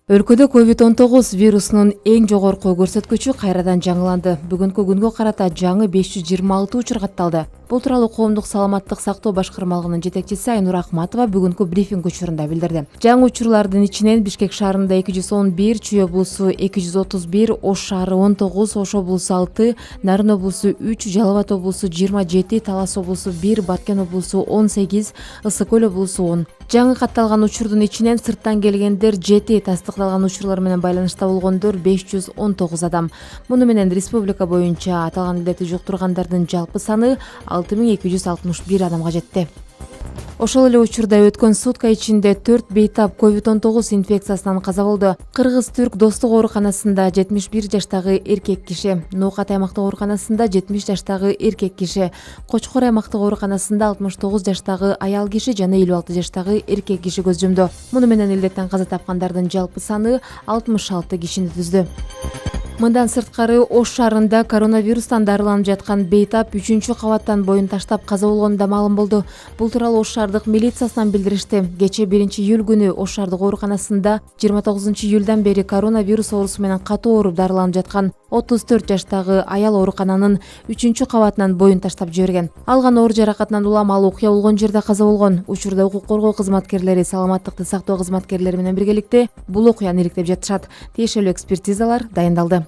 Өлкөдө COVID-19 вирусунун эң жогорку көрсөткүчү кайрадан жаңыланды. Бүгүнкү күнгө карата жаңы 526 учур катталды. Бул тууралуу коомдук саламаттык сактоо башкармалыгынын жетекчиси Айнура Ахматова бүгүнкү брифинг учурунда билдирди. Жаңы учурлардын ичинен Бишкек шаарында 211, Чүй облусу 231, Ош шаары 19, Ош облусу 6, Нарын облусу 3, Жалал Абад облусу 27, Талас облусу 1, Баткен облусу 18, Ысык көл облусу 10. Жаңы катталган учурдун ичинен сырттан келгендер 7, тастыкталган учурлар менен байланышта болгондор 519 адам. Муну менен республика боюнча аталган илдетти жуктургандардын жалпы саны 6261 адамга жетти. Ошол эле учурда өткөн сутка ичинде 4 бейтап COVID-19 инфекциясынан каза болду. Кыргыз-түрк достук ооруканасында 71 жаштагы эркек киши, Ноокат аймактык ооруканасында 70 жаштагы эркек киши, Кочкор аймактык ооруканасында 69 жаштагы аял киши жана 56 жаштагы эркек киши көз жумду. Муну менен илдеттен каза тапкандардын жалпы саны 66 кишини түздү. Мындан сырткары Ош шаарында коронавирустан дарыланып жаткан бейтап 3-кабаттан боюн таштап каза болгону да маалым болду. Бул тууралуу Ош шаардык милициясынан билдиришти. Кечээ 1-июль күнү Ош шаардык ооруканасында 29-июлдан бери коронавирус оорусу менен катуу ооруп дарыланып жаткан 34 жаштагы аял оорукананын 3-кабатынан боюн таштап жиберген. Алган оор жаракатынан улам ал окуя болгон жерде каза болгон. Учурда укук коргоо кызматкерлери, саламаттыкты сактоо кызматкерлери менен биргеликте бул окуяны иликтеп жатышат. Тиешелүү экспертизалар дайындалды.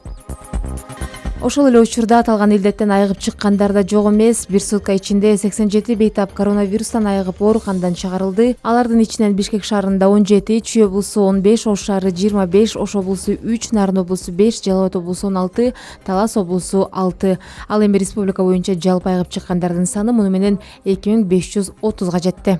Ошол эле учурда аталган илдеттен айыгып чыккандар да жок эмес. Бир сутка ичинде 87 бейтап коронавирустан айыгып ооруканадан чыгарылды. Алардын ичинен Бишкек шаарында 17, Чүй облусу 15, Ош шаары 25, Ош облусу 3, Нарын облусу 5, Жалал Абад облусу 16, Талас облусу 6. Ал эми республика боюнча жалпы айыгып чыккандардын саны муну менен 2530га жетти.